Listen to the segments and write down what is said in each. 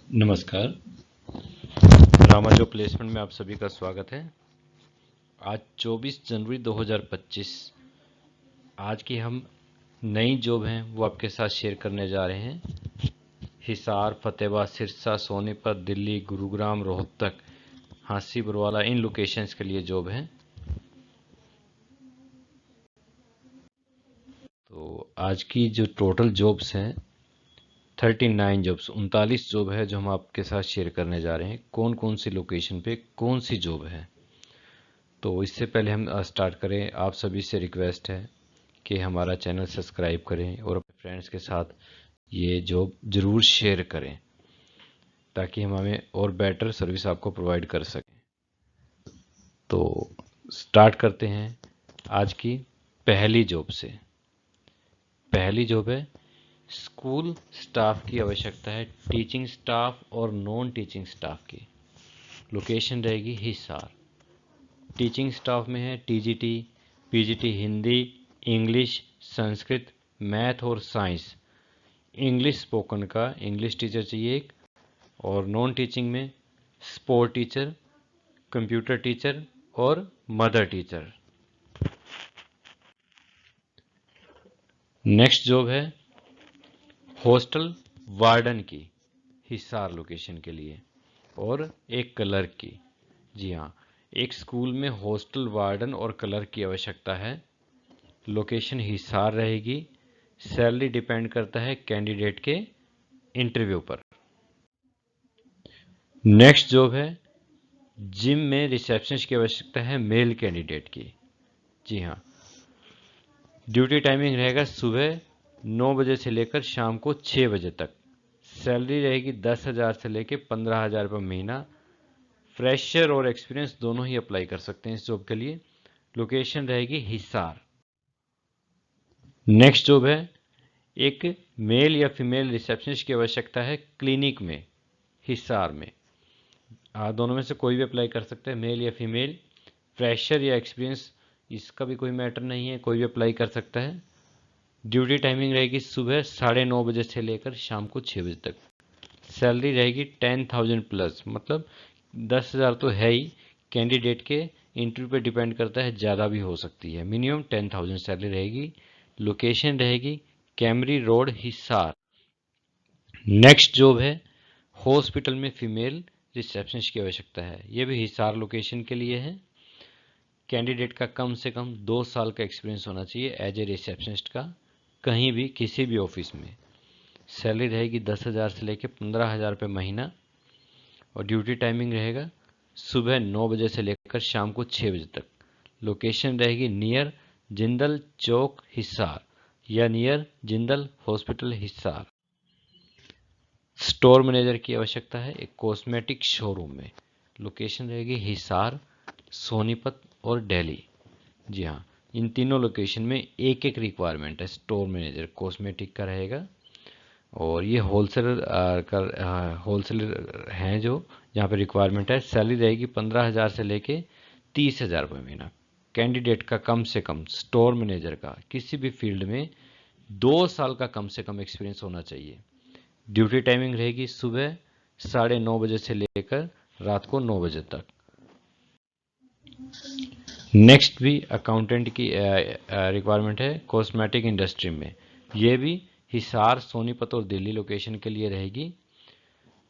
नमस्कार। Rama job placement में आप सभी का स्वागत है। आज 24 जनवरी 2025। आज की हम नई जॉब हैं वो आपके साथ शेयर करने जा रहे हैं। हिसार, फतेहाबाद, सिरसा, सोनीपत, दिल्ली, गुरुग्राम, रोहतक, हांसी, बरवाला, इन लोकेशंस के लिए जॉब है। तो आज की जो टोटल जॉब्स हैं 39 जॉब्स, 39 जॉब है जो हम आपके साथ शेयर करने जा रहे हैं। कौन कौन सी लोकेशन पे कौन सी जॉब है। तो इससे पहले हम स्टार्ट करें, आप सभी से रिक्वेस्ट है कि हमारा चैनल सब्सक्राइब करें और अपने फ्रेंड्स के साथ ये जॉब ज़रूर शेयर करें ताकि हम हमें और बेटर सर्विस आपको प्रोवाइड कर सकें। तो स्टार्ट करते हैं आज की पहली जॉब से। पहली जॉब है स्कूल स्टाफ की आवश्यकता है, टीचिंग स्टाफ और नॉन टीचिंग स्टाफ की। लोकेशन रहेगी हिसार। टीचिंग स्टाफ में है TGT, PGT Hindi, English, Sanskrit, math और साइंस। इंग्लिश स्पोकन का इंग्लिश टीचर चाहिए एक, और नॉन टीचिंग में स्पोर्ट टीचर, कंप्यूटर टीचर और मदर टीचर। नेक्स्ट जॉब है हॉस्टल वार्डन की, हिसार लोकेशन के लिए, और एक क्लर्क की। जी हाँ, एक स्कूल में हॉस्टल वार्डन और क्लर्क की आवश्यकता है। लोकेशन हिसार रहेगी। सैलरी डिपेंड करता है कैंडिडेट के इंटरव्यू पर। नेक्स्ट जॉब है जिम में रिसेप्शनिस्ट की आवश्यकता है मेल कैंडिडेट की। जी हाँ, ड्यूटी टाइमिंग रहेगा सुबह 9 बजे से लेकर शाम को 6 बजे तक। सैलरी रहेगी 10,000 से लेकर 15,000 रुपये महीना। फ्रेशर और एक्सपीरियंस दोनों ही अप्लाई कर सकते हैं इस जॉब के लिए। लोकेशन रहेगी हिसार। नेक्स्ट जॉब है एक मेल या फीमेल रिसेप्शनिस्ट की आवश्यकता है क्लिनिक में, हिसार में। दोनों में से कोई भी अप्लाई कर सकते हैं, मेल या फीमेल। फ्रेशर या एक्सपीरियंस इसका भी कोई मैटर नहीं है, कोई भी अप्लाई कर सकता है। ड्यूटी टाइमिंग रहेगी सुबह 9:30 बजे से लेकर शाम को 6 बजे तक। सैलरी रहेगी 10,000 प्लस, मतलब 10,000 तो है ही, कैंडिडेट के इंटरव्यू पे डिपेंड करता है, ज़्यादा भी हो सकती है। मिनिमम 10,000 सैलरी रहेगी। लोकेशन रहेगी Kaimri road, Hisar. Next job है हॉस्पिटल में फीमेल रिसेप्शनिस्ट की आवश्यकता है। ये भी हिसार लोकेशन के लिए है। कैंडिडेट का कम से कम 2 साल का एक्सपीरियंस होना चाहिए एज ए रिसेप्शनिस्ट का, कहीं भी किसी भी ऑफिस में। सैलरी रहेगी 10,000 से लेकर 15,000 रुपये महीना, और ड्यूटी टाइमिंग रहेगा सुबह 9 बजे से लेकर शाम को 6 बजे तक। लोकेशन रहेगी नियर जिंदल चौक, हिसार, या near Jindal hospital, Hisar. Store manager की आवश्यकता है एक कॉस्मेटिक शोरूम में। लोकेशन रहेगी हिसार, सोनीपत और दिल्ली। जी हाँ, इन तीनों लोकेशन में एक एक रिक्वायरमेंट है। स्टोर मैनेजर कॉस्मेटिक का रहेगा, और ये होलसेलर हैं जो जहाँ पे रिक्वायरमेंट है। सैलरी रहेगी 15,000 से लेके 30,000 रुपये महीना। कैंडिडेट का कम से कम स्टोर मैनेजर का किसी भी फील्ड में 2 साल का कम से कम एक्सपीरियंस होना चाहिए। ड्यूटी टाइमिंग रहेगी सुबह 9:30 बजे से लेकर रात को 9 बजे तक। नेक्स्ट भी अकाउंटेंट की रिक्वायरमेंट है कॉस्मेटिक इंडस्ट्री में। ये भी हिसार, सोनीपत और दिल्ली लोकेशन के लिए रहेगी,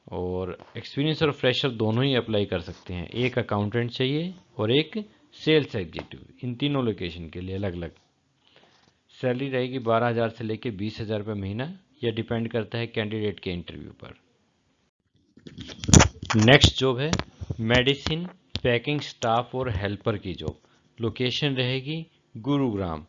और एक्सपीरियंस और फ्रेशर दोनों ही अप्लाई कर सकते हैं। एक अकाउंटेंट चाहिए और एक सेल्स एग्जीक्यूटिव, इन तीनों लोकेशन के लिए अलग अलग। सैलरी रहेगी 12,000 से लेकर 20,000 रुपये महीना, यह डिपेंड करता है कैंडिडेट के इंटरव्यू पर। नेक्स्ट जॉब है मेडिसिन पैकिंग स्टाफ और हेल्पर की जॉब। लोकेशन रहेगी गुरुग्राम।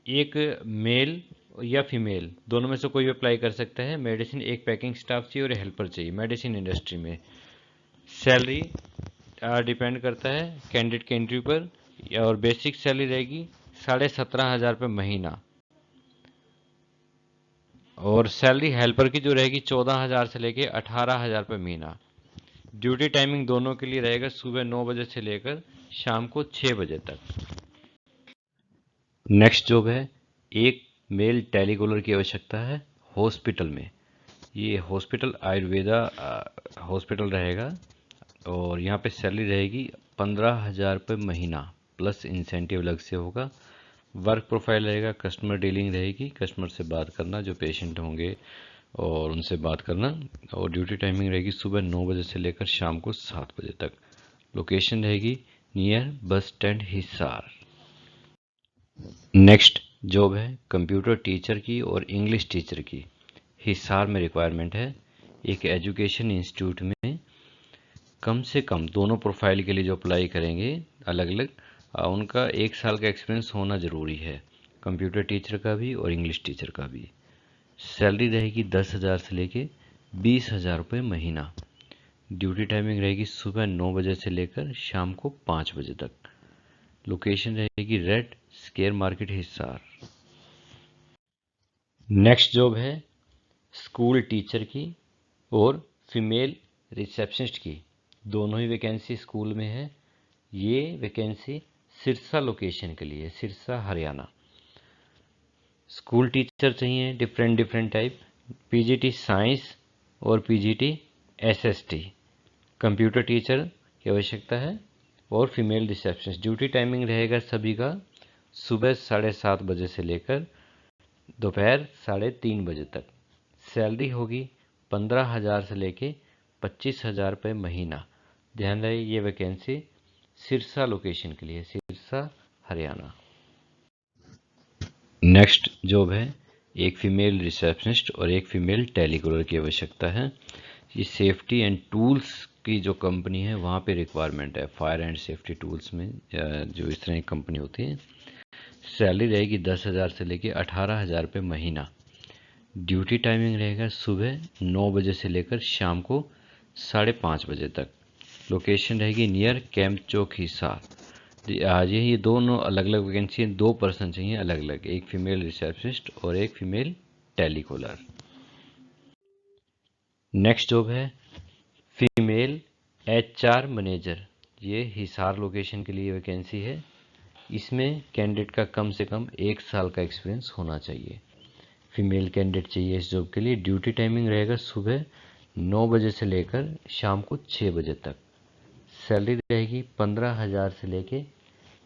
एक मेल या फीमेल दोनों में से कोई भी अप्लाई कर सकता है। मेडिसिन एक पैकिंग स्टाफ चाहिए और हेल्पर चाहिए मेडिसिन इंडस्ट्री में। सैलरी डिपेंड करता है कैंडिडेट के इंटरव्यू पर, और बेसिक सैलरी रहेगी 17,500 रुपये महीना, और सैलरी हेल्पर की जो रहेगी 14,000 से लेके 18,000 रुपये महीना। ड्यूटी टाइमिंग दोनों के लिए रहेगा सुबह 9 बजे से लेकर शाम को 6 बजे तक। नेक्स्ट जॉब है एक मेल टेलीकॉलर की आवश्यकता है हॉस्पिटल में। ये हॉस्पिटल आयुर्वेदा हॉस्पिटल रहेगा और यहाँ पे सैलरी रहेगी 15,000 रुपये महीना प्लस इंसेंटिव अलग से होगा। वर्क प्रोफाइल रहेगा, कस्टमर डीलिंग रहेगी, कस्टमर से बात करना, जो पेशेंट होंगे और उनसे बात करना। और ड्यूटी टाइमिंग रहेगी सुबह 9 बजे से लेकर शाम को 7 बजे तक। लोकेशन रहेगी near bus stand Hisar. Next job है कंप्यूटर टीचर की और इंग्लिश टीचर की। हिसार में रिक्वायरमेंट है। एक एजुकेशन इंस्टीट्यूट में कम से कम दोनों प्रोफाइल के लिए जो अप्लाई करेंगे अलग अलग, उनका 1 साल का एक्सपीरियंस होना ज़रूरी है, कंप्यूटर टीचर का भी और इंग्लिश टीचर का भी। सैलरी रहेगी 10,000 से लेके 20,000 रुपये महीना। ड्यूटी टाइमिंग रहेगी सुबह 9 बजे से लेकर शाम को 5 बजे तक। लोकेशन रहेगी red square market Hisar. Next job है स्कूल टीचर की और फीमेल रिसेप्शनिस्ट की। दोनों ही वैकेंसी स्कूल में है। ये वैकेंसी सिरसा लोकेशन के लिए, सिरसा हरियाणा। स्कूल टीचर चाहिए डिफरेंट टाइप, पीजीटी साइंस और पीजीटी एसएसटी। कंप्यूटर टीचर की आवश्यकता है और फीमेल रिसेप्शनिस्ट। ड्यूटी टाइमिंग रहेगा सभी का सुबह 7:30 बजे से लेकर दोपहर 3:30 बजे तक। सैलरी होगी 15,000 से लेके 25,000 रुपये महीना। ध्यान रहे ये वैकेंसी सिरसा लोकेशन के लिए, सिरसा हरियाणा। नेक्स्ट जॉब है एक फीमेल रिसेप्शनिस्ट और एक फीमेल टेलीकॉलर की आवश्यकता है। ये सेफ्टी एंड टूल्स की जो कंपनी है वहाँ पे रिक्वायरमेंट है, फायर एंड सेफ्टी टूल्स में जो इस तरह की कंपनी होती है। सैलरी रहेगी 10,000 से लेके 18,000 रुपये महीना। ड्यूटी टाइमिंग रहेगा सुबह 9 बजे से लेकर शाम को 5:30 बजे तक। लोकेशन रहेगी नियर कैंप चौक हिसार। ये दोनों अलग अलग वैकेंसी हैं, 2 पर्सन चाहिए अलग अलग, एक फीमेल रिसेप्शनिस्ट और एक फीमेल टेलीकॉलर। नेक्स्ट जॉब है फीमेल एचआर मैनेजर। ये हिसार लोकेशन के लिए वैकेंसी है। इसमें कैंडिडेट का कम से कम 1 साल का एक्सपीरियंस होना चाहिए। फीमेल कैंडिडेट चाहिए इस जॉब के लिए। ड्यूटी टाइमिंग रहेगा सुबह 9 बजे से लेकर शाम को 6 बजे तक। सैलरी रहेगी 15,000 से लेके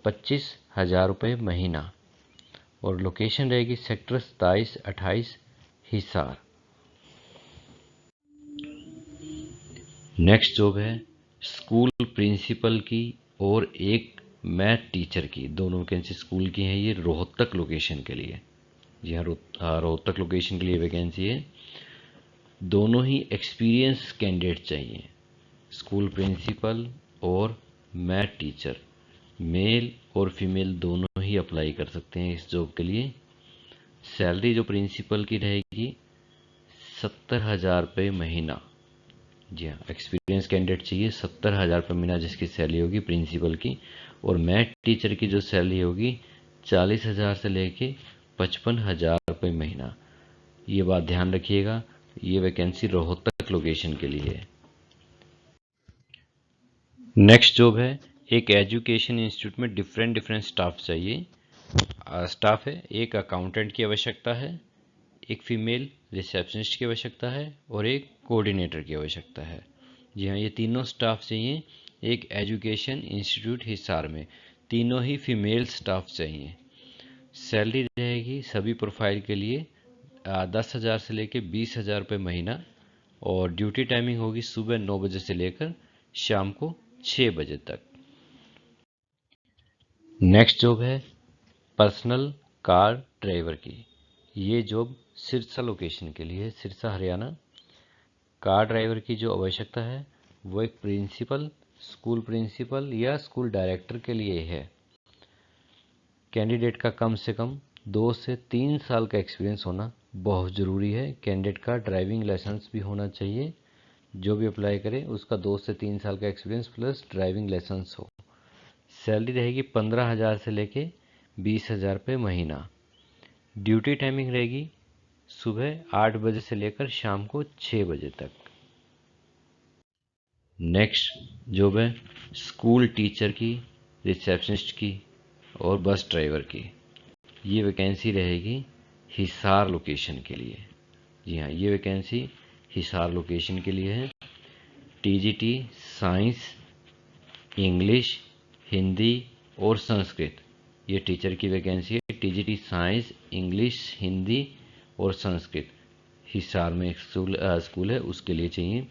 25,000 रुपये महीना और लोकेशन रहेगी सेक्टर 27-28 हिसार। नेक्स्ट जॉब है स्कूल प्रिंसिपल की और एक मैथ टीचर की। दोनों वैकेंसी स्कूल की हैं। ये रोहतक लोकेशन के लिए, जी हाँ रोहतक लोकेशन के लिए वैकेंसी है। दोनों ही एक्सपीरियंस कैंडिडेट चाहिए, स्कूल प्रिंसिपल और मैथ टीचर। मेल और फीमेल दोनों ही अप्लाई कर सकते हैं इस जॉब के लिए। सैलरी जो प्रिंसिपल की रहेगी 70,000 रुपये महीना। जी हाँ, एक्सपीरियंस कैंडिडेट चाहिए 70,000 रुपये महीना जिसकी सैलरी होगी प्रिंसिपल की। और मैथ टीचर की जो सैलरी होगी 40,000 से लेके 55,000 रुपये महीना। ये बात ध्यान रखिएगा, ये वैकेंसी रोहतक लोकेशन के लिए है। नेक्स्ट जॉब है एक एजुकेशन इंस्टीट्यूट में डिफरेंट स्टाफ चाहिए। स्टाफ है, एक अकाउंटेंट की आवश्यकता है, एक फीमेल रिसेप्शनिस्ट की आवश्यकता है और एक कोऑर्डिनेटर की आवश्यकता है। जी हाँ, ये तीनों स्टाफ चाहिए एक एजुकेशन इंस्टीट्यूट हिसार में। तीनों ही फीमेल स्टाफ चाहिए। सैलरी रहेगी सभी प्रोफाइल के लिए 10,000 से लेकर 20,000 रुपये महीना और ड्यूटी टाइमिंग होगी सुबह 9 बजे से लेकर शाम को 6 बजे तक। नेक्स्ट जॉब है पर्सनल कार ड्राइवर की। ये जॉब सिरसा लोकेशन के लिए है, सिरसा हरियाणा। कार ड्राइवर की जो आवश्यकता है वो एक प्रिंसिपल, स्कूल प्रिंसिपल या स्कूल डायरेक्टर के लिए है। कैंडिडेट का कम से कम 2 से 3 साल का एक्सपीरियंस होना बहुत ज़रूरी है। कैंडिडेट का ड्राइविंग लाइसेंस भी होना चाहिए। जो भी अप्लाई करे उसका 2 से 3 साल का एक्सपीरियंस प्लस ड्राइविंग लाइसेंस हो। सैलरी रहेगी 15,000 से लेके 20,000 रुपये महीना। ड्यूटी टाइमिंग रहेगी सुबह 8 बजे से लेकर शाम को 6 बजे तक। नेक्स्ट जॉब है स्कूल टीचर की, रिसेप्शनिस्ट की और बस ड्राइवर की। ये वैकेंसी रहेगी हिसार लोकेशन के लिए। जी हाँ, ये वैकेंसी हिसार लोकेशन के लिए है। टीजीटी साइंस, इंग्लिश, हिंदी और संस्कृत, ये टीचर की वैकेंसी है। टीजीटी साइंस, इंग्लिश, हिंदी और संस्कृत हिसार में एक स्कूल है, उसके लिए चाहिए।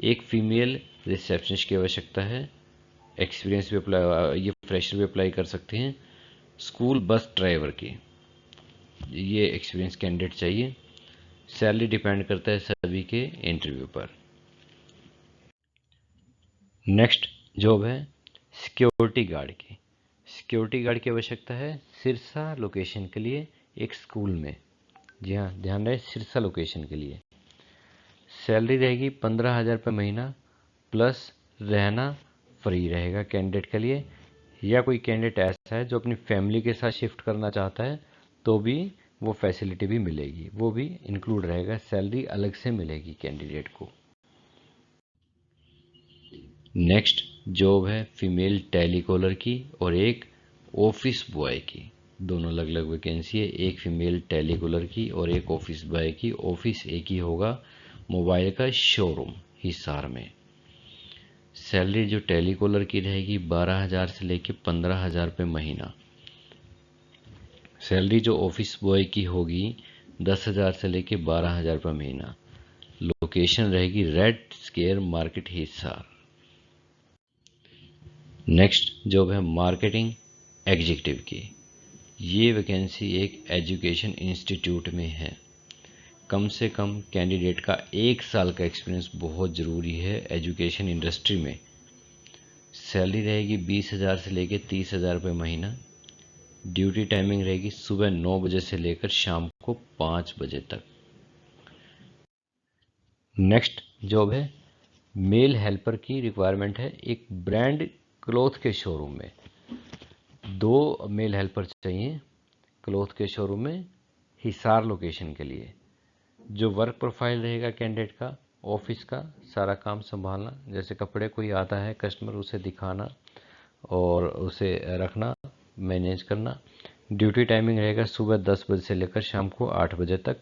एक फीमेल रिसेप्शनिस्ट की आवश्यकता है। एक्सपीरियंस भी अप्लाई, ये फ्रेशर भी अप्लाई कर सकते हैं। स्कूल बस ड्राइवर की, ये एक्सपीरियंस कैंडिडेट चाहिए। सैलरी डिपेंड करता है सभी के इंटरव्यू पर। नेक्स्ट जॉब है सिक्योरिटी गार्ड की। सिक्योरिटी गार्ड की आवश्यकता है सिरसा लोकेशन के लिए एक स्कूल में। जी हाँ, ध्यान रहे, सिरसा लोकेशन के लिए। सैलरी रहेगी 15,000 रुपये महीना, प्लस रहना फ्री रहेगा कैंडिडेट के लिए। या कोई कैंडिडेट ऐसा है जो अपनी फैमिली के साथ शिफ्ट करना चाहता है तो भी वो फैसिलिटी भी मिलेगी, वो भी इंक्लूड रहेगा, सैलरी अलग से मिलेगी कैंडिडेट को। नेक्स्ट जॉब है फीमेल टेलीकॉलर की और एक ऑफिस बॉय की। दोनों अलग अलग वैकेंसी है, एक फीमेल टेलीकॉलर की और एक ऑफिस बॉय की। ऑफिस एक ही होगा, मोबाइल का शोरूम हिसार में। सैलरी जो टेलीकॉलर की रहेगी 12,000 से लेके 15,000 रुपये महीना। सैलरी जो ऑफिस बॉय की होगी 10,000 से लेके 12,000 रुपये महीना। लोकेशन रहेगी red square market Hisar. Next job है मार्केटिंग एग्जीक्यूटिव की। ये वैकेंसी एक एजुकेशन इंस्टीट्यूट में है। कम से कम कैंडिडेट का 1 साल का एक्सपीरियंस बहुत ज़रूरी है एजुकेशन इंडस्ट्री में। सैलरी रहेगी 20,000 से लेके 30,000 रुपये महीना। ड्यूटी टाइमिंग रहेगी सुबह 9 बजे से लेकर शाम को 5 बजे तक। नेक्स्ट जॉब है मेल हेल्पर की रिक्वायरमेंट है एक ब्रांड क्लॉथ के शोरूम में। 2 मेल हेल्पर चाहिए क्लॉथ के शोरूम में हिसार लोकेशन के लिए। जो वर्क प्रोफाइल रहेगा कैंडिडेट का, ऑफिस का सारा काम संभालना, जैसे कपड़े कोई आता है कस्टमर उसे दिखाना और उसे रखना, मैनेज करना। ड्यूटी टाइमिंग रहेगा सुबह 10 बजे से लेकर शाम को 8 बजे तक।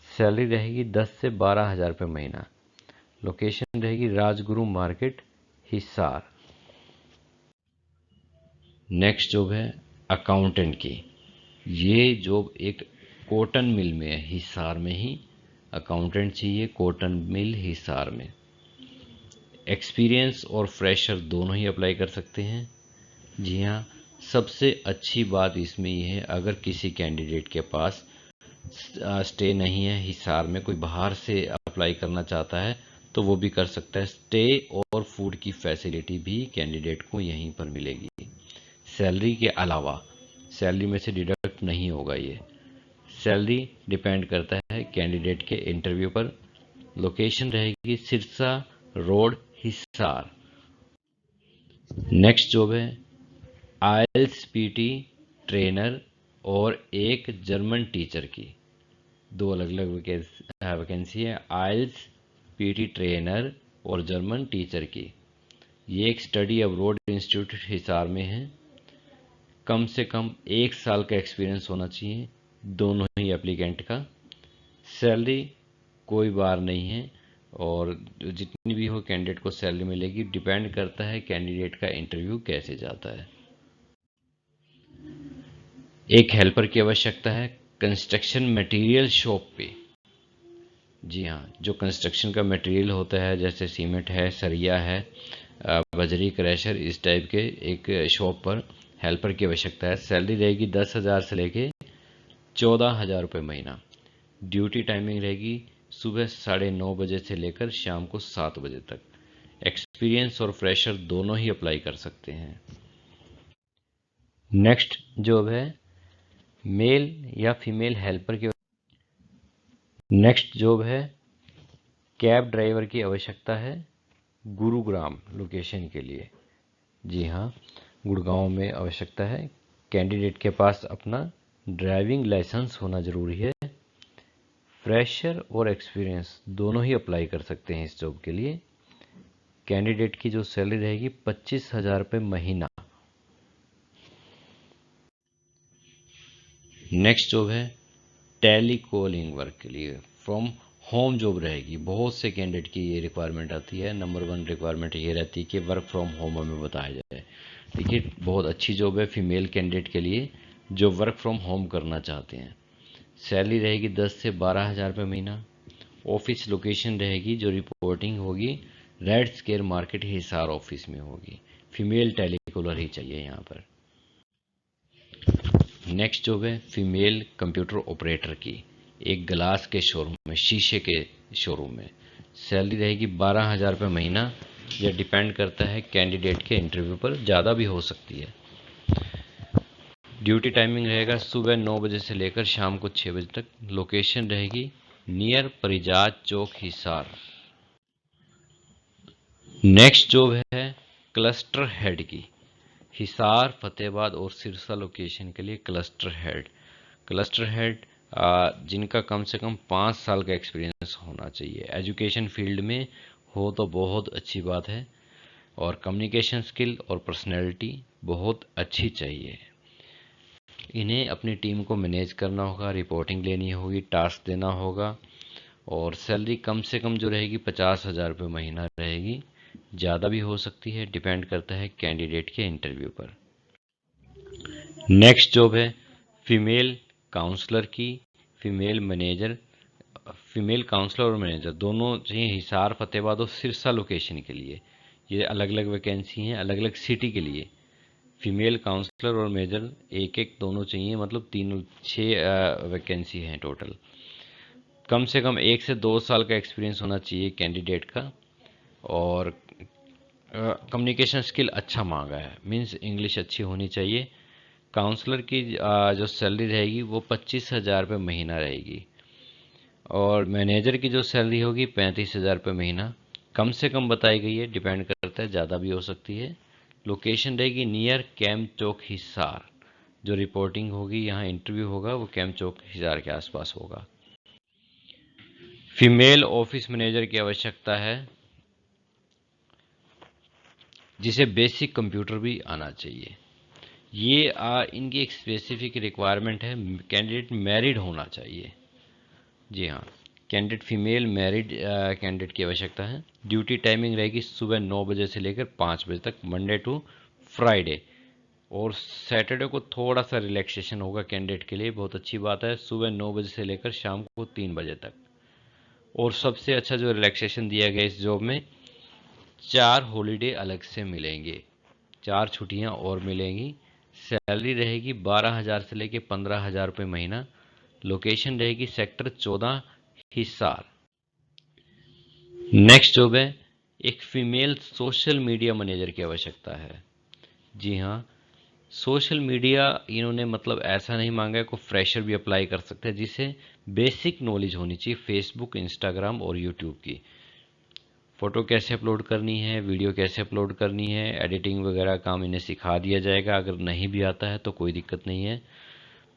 सैलरी रहेगी 10 से 12,000 रुपये महीना। लोकेशन रहेगी Rajguru market Hisar. Next job है अकाउंटेंट की। ये जॉब एक कॉटन मिल में है, हिसार में ही अकाउंटेंट चाहिए, कॉटन मिल हिसार में। एक्सपीरियंस और फ्रेशर दोनों ही अप्लाई कर सकते हैं। जी हाँ, सबसे अच्छी बात इसमें ये है अगर किसी कैंडिडेट के पास स्टे नहीं है हिसार में, कोई बाहर से अप्लाई करना चाहता है तो वो भी कर सकता है। स्टे और फूड की फैसिलिटी भी कैंडिडेट को यहीं पर मिलेगी। सैलरी के अलावा, सैलरी में से डिडक्ट नहीं होगा ये। सैलरी डिपेंड करता है कैंडिडेट के इंटरव्यू पर। लोकेशन रहेगी Sirsa road Hisar. Next job है आइल्स पीटी ट्रेनर और एक जर्मन टीचर की। 2 अलग अलग वैकेंसी है, आइल्स पीटी ट्रेनर और जर्मन टीचर की। ये एक स्टडी अब्रोड इंस्टीट्यूट हिसार में है। कम से कम 1 साल का एक्सपीरियंस होना चाहिए दोनों ही एप्लीकेंट का। सैलरी कोई बार नहीं है और जितनी भी हो कैंडिडेट को सैलरी मिलेगी, डिपेंड करता है कैंडिडेट का इंटरव्यू कैसे जाता है। एक हेल्पर की आवश्यकता है कंस्ट्रक्शन मटेरियल शॉप पे। जी हाँ, जो कंस्ट्रक्शन का मटेरियल होता है जैसे सीमेंट है, सरिया है, बजरी, क्रैशर, इस टाइप के एक शॉप पर हेल्पर की आवश्यकता है। सैलरी रहेगी 10,000 से लेके 14,000 रुपये महीना। ड्यूटी टाइमिंग रहेगी सुबह 9:30 बजे से लेकर शाम को 7 बजे तक। एक्सपीरियंस और फ्रेशर दोनों ही अप्लाई कर सकते हैं। नेक्स्ट जॉब है मेल या फीमेल हेल्पर की। नेक्स्ट जॉब है कैब ड्राइवर की आवश्यकता है गुरुग्राम लोकेशन के लिए। जी हाँ, गुड़गांव में आवश्यकता है। कैंडिडेट के पास अपना ड्राइविंग लाइसेंस होना ज़रूरी है। फ्रेशर और एक्सपीरियंस दोनों ही अप्लाई कर सकते हैं इस जॉब के लिए। कैंडिडेट की जो सैलरी रहेगी 25,000 रुपये महीना। नेक्स्ट जॉब है टेली कॉलिंग वर्क के लिए फ्रॉम होम जॉब रहेगी। बहुत से कैंडिडेट की ये रिक्वायरमेंट आती है। नंबर 1 रिक्वायरमेंट ये रहती है कि वर्क फ्रॉम होम हमें बताया जाए। देखिए बहुत अच्छी जॉब है फीमेल कैंडिडेट के लिए जो वर्क फ्रॉम होम करना चाहते हैं। सैलरी रहेगी 10 से 12 हज़ार रुपये महीना। ऑफिस लोकेशन रहेगी जो रिपोर्टिंग होगी red square market Hisar office में होगी। फीमेल टेलीकॉलर ही चाहिए यहाँ पर। नेक्स्ट जॉब है फीमेल कंप्यूटर ऑपरेटर की, एक ग्लास के शोरूम में, शीशे के शोरूम में। सैलरी रहेगी 12 हज़ार रुपये महीना। यह डिपेंड करता है कैंडिडेट के इंटरव्यू पर, ज़्यादा भी हो सकती है। ड्यूटी टाइमिंग रहेगा सुबह 9 बजे से लेकर शाम को 6 बजे तक। लोकेशन रहेगी नियर परिजात चौक हिसार। नेक्स्ट जॉब है क्लस्टर हेड की, हिसार फतेहाबाद और सिरसा लोकेशन के लिए क्लस्टर हेड। क्लस्टर हेड जिनका कम से कम 5 साल का एक्सपीरियंस होना चाहिए। एजुकेशन फील्ड में हो तो बहुत अच्छी बात है, और कम्युनिकेशन स्किल और पर्सनैलिटी बहुत अच्छी चाहिए। इन्हें अपनी टीम को मैनेज करना होगा, रिपोर्टिंग लेनी होगी, टास्क देना होगा, और सैलरी कम से कम जो रहेगी 50 हज़ार रुपये महीना रहेगी। ज़्यादा भी हो सकती है, डिपेंड करता है कैंडिडेट के इंटरव्यू पर। नेक्स्ट जॉब है फीमेल काउंसलर की, फीमेल मैनेजर। फीमेल काउंसलर और मैनेजर दोनों चाहिए हिसार फतेहाबाद और सिरसा लोकेशन के लिए। ये अलग अलग वैकेंसी हैं, अलग अलग सिटी के लिए। फीमेल काउंसलर और मेजर एक एक दोनों चाहिए, मतलब तीनों 6 वैकेंसी हैं टोटल। कम से कम 1 से 2 साल का एक्सपीरियंस होना चाहिए कैंडिडेट का, और कम्युनिकेशन स्किल अच्छा मांगा है, मींस इंग्लिश अच्छी होनी चाहिए। काउंसलर की जो सैलरी रहेगी वो 25 हज़ार रुपये महीना रहेगी, और मैनेजर की जो सैलरी होगी 35 हज़ार रुपये महीना। कम से कम बताई गई है, डिपेंड करता है, ज़्यादा भी हो सकती है। लोकेशन रहेगी नियर कैंप चौक हिसार। जो रिपोर्टिंग होगी, यहाँ इंटरव्यू होगा, वो कैंप चौक हिसार के आसपास होगा। फीमेल ऑफिस मैनेजर की आवश्यकता है जिसे बेसिक कंप्यूटर भी आना चाहिए। ये इनकी एक स्पेसिफिक रिक्वायरमेंट है, कैंडिडेट मैरिड होना चाहिए। जी हाँ, कैंडिडेट फीमेल मैरिड कैंडिडेट की आवश्यकता है। ड्यूटी टाइमिंग रहेगी सुबह 9 बजे से लेकर 5 बजे तक, मंडे टू फ्राइडे, और सैटरडे को थोड़ा सा रिलैक्सेशन होगा कैंडिडेट के लिए, बहुत अच्छी बात है। सुबह 9 बजे से लेकर शाम को 3 बजे तक। और सबसे अच्छा जो रिलैक्सेशन दिया गया इस जॉब में, 4 हॉलीडे अलग से मिलेंगे, 4 छुट्टियां और मिलेंगी। सैलरी रहेगी 12 हज़ार से लेकर 15 हज़ार रुपये महीना। लोकेशन रहेगी सेक्टर 14 हिसार। नेक्स्ट जॉब है एक फीमेल सोशल मीडिया मैनेजर की आवश्यकता है। जी हाँ, सोशल मीडिया इन्होंने मतलब ऐसा नहीं मांगा है, को फ्रेशर भी अप्लाई कर सकते हैं, जिसे बेसिक नॉलेज होनी चाहिए फेसबुक, इंस्टाग्राम और यूट्यूब की। फ़ोटो कैसे अपलोड करनी है, वीडियो कैसे अपलोड करनी है, एडिटिंग वगैरह काम इन्हें सिखा दिया जाएगा। अगर नहीं भी आता है तो कोई दिक्कत नहीं है।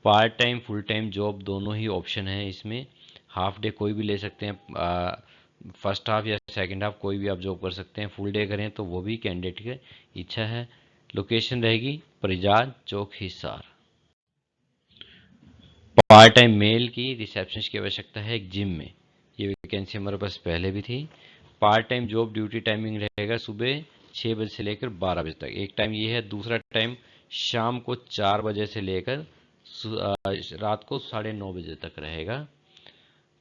Part time full time job दोनों ही ऑप्शन है इसमें। हाफ डे कोई भी ले सकते हैं, फर्स्ट हाफ या सेकंड हाफ कोई भी आप जॉब कर सकते हैं। फुल डे करें तो वो भी कैंडिडेट की इच्छा है। लोकेशन रहेगी परिजात चौक हिसार। पार्ट टाइम मेल की रिसेप्शनिस्ट की आवश्यकता है एक जिम में। ये वैकेंसी हमारे पास पहले भी थी। Part time job duty timing रहेगा सुबह 6 बजे से लेकर 12 बजे तक, एक टाइम ये है। दूसरा टाइम शाम को 4 बजे से लेकर रात को 9:30 बजे तक रहेगा।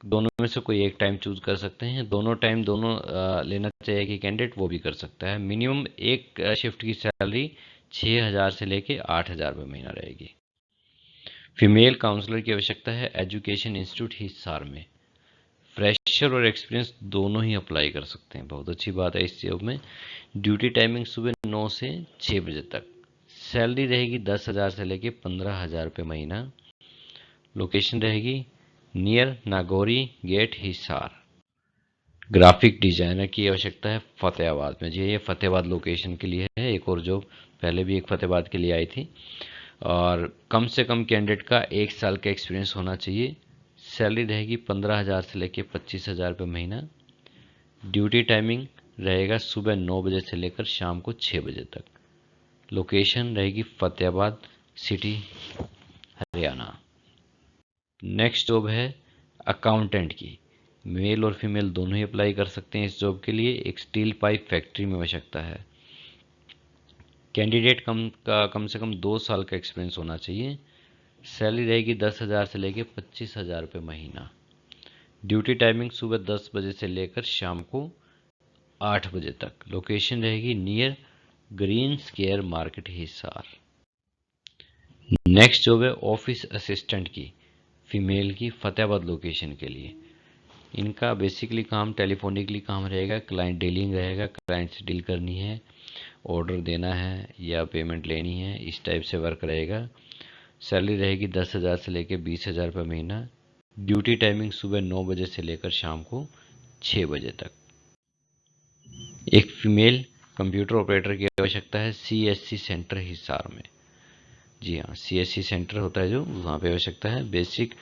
दोनों में से कोई एक टाइम चूज कर सकते हैं। दोनों टाइम दोनों लेना चाहिए कि कैंडिडेट, वो भी कर सकता है। मिनिमम एक शिफ्ट की सैलरी 6 हज़ार से लेकर 8 हज़ार रुपये महीना रहेगी। फीमेल काउंसलर की आवश्यकता है एजुकेशन इंस्टीट्यूट हिसार में। फ्रेशर और एक्सपीरियंस दोनों ही अप्लाई कर सकते हैं, बहुत अच्छी बात है इस जॉब में। ड्यूटी टाइमिंग सुबह 9 से 6 बजे तक। सैलरी रहेगी 10 हज़ार से लेकर 15 हज़ार रुपये महीना। लोकेशन रहेगी near Nagori gate Hisar. Graphic designer की आवश्यकता है फतेहाबाद में। जी, ये फतेहाबाद लोकेशन के लिए है। एक और जॉब पहले भी एक फतेहाबाद के लिए आई थी, और कम से कम कैंडिडेट का 1 साल का एक्सपीरियंस होना चाहिए। सैलरी रहेगी 15 हज़ार से लेकर 25 हज़ार रुपये महीना। ड्यूटी टाइमिंग रहेगा सुबह 9 बजे से लेकर शाम को 6 बजे तक। लोकेशन रहेगी Fatehabad city, Haryana. Next job है अकाउंटेंट की, मेल और फीमेल दोनों ही अप्लाई कर सकते हैं इस जॉब के लिए। एक स्टील पाइप फैक्ट्री में आवश्यकता है। कैंडिडेट कम से कम 2 साल का एक्सपीरियंस होना चाहिए। सैलरी रहेगी 10,000 से लेकर 25,000 रुपये महीना। ड्यूटी टाइमिंग सुबह 10 बजे से लेकर शाम को 8 बजे तक। लोकेशन रहेगी near green square market Hisar. Next job है ऑफिस असिस्टेंट की, फीमेल की, फतेहाबाद लोकेशन के लिए। इनका बेसिकली काम टेलीफोनिकली काम रहेगा, क्लाइंट डीलिंग रहेगा, क्लाइंट से डील करनी है, ऑर्डर देना है या पेमेंट लेनी है, इस टाइप से वर्क रहेगा। सैलरी रहेगी 10,000 से लेकर 20,000 रुपये महीना। ड्यूटी टाइमिंग सुबह 9 बजे से लेकर शाम को 6 बजे तक। एक फीमेल कंप्यूटर ऑपरेटर की आवश्यकता है CSC सेंटर हिसार में। जी हाँ, CSC सेंटर होता है जो, वहाँ पे आवश्यकता है। बेसिक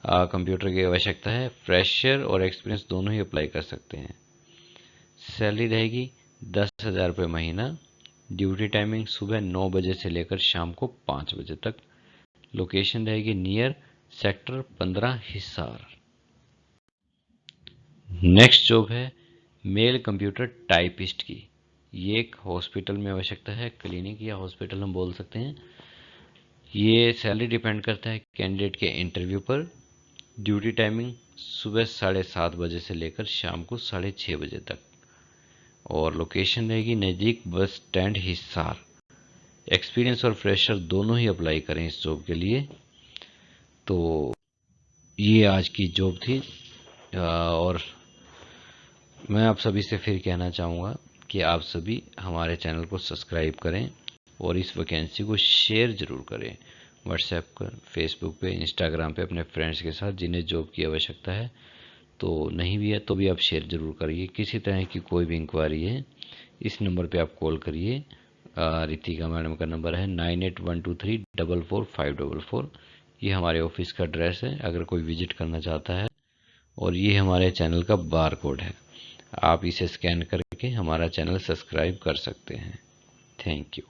कंप्यूटर की आवश्यकता है। फ्रेशर और एक्सपीरियंस दोनों ही अप्लाई कर सकते हैं। सैलरी रहेगी 10,000 रुपये महीना। ड्यूटी टाइमिंग सुबह 9 बजे से लेकर शाम को 5 बजे तक। लोकेशन रहेगी near sector 15 Hisar. Next job है मेल कंप्यूटर टाइपिस्ट की। ये एक हॉस्पिटल में आवश्यकता है, क्लिनिक या हॉस्पिटल हम बोल सकते हैं। ये सैलरी डिपेंड करता है कैंडिडेट के इंटरव्यू पर। ड्यूटी टाइमिंग सुबह 7:30 बजे से लेकर शाम को 6:30 बजे तक। और लोकेशन रहेगी नज़दीक बस स्टैंड हिसार। एक्सपीरियंस और फ्रेशर दोनों ही अप्लाई करें इस जॉब के लिए। तो ये आज की जॉब थी। और मैं आप सभी से फिर कहना चाहूँगा कि आप सभी हमारे चैनल को सब्सक्राइब करें और इस वैकेंसी को शेयर ज़रूर करें व्हाट्सएप पर, फेसबुक पे, इंस्टाग्राम पे अपने फ्रेंड्स के साथ जिन्हें जॉब की आवश्यकता है। तो नहीं भी है तो भी आप शेयर ज़रूर करिए। किसी तरह की कोई भी इंक्वायरी है इस नंबर पे आप कॉल करिए। रितिका मैडम का नंबर है 9812344544। ये हमारे ऑफिस का एड्रेस है अगर कोई विजिट करना चाहता है। और ये हमारे चैनल का बार कोड है, आप इसे स्कैन करके हमारा चैनल सब्सक्राइब कर सकते हैं। Thank you.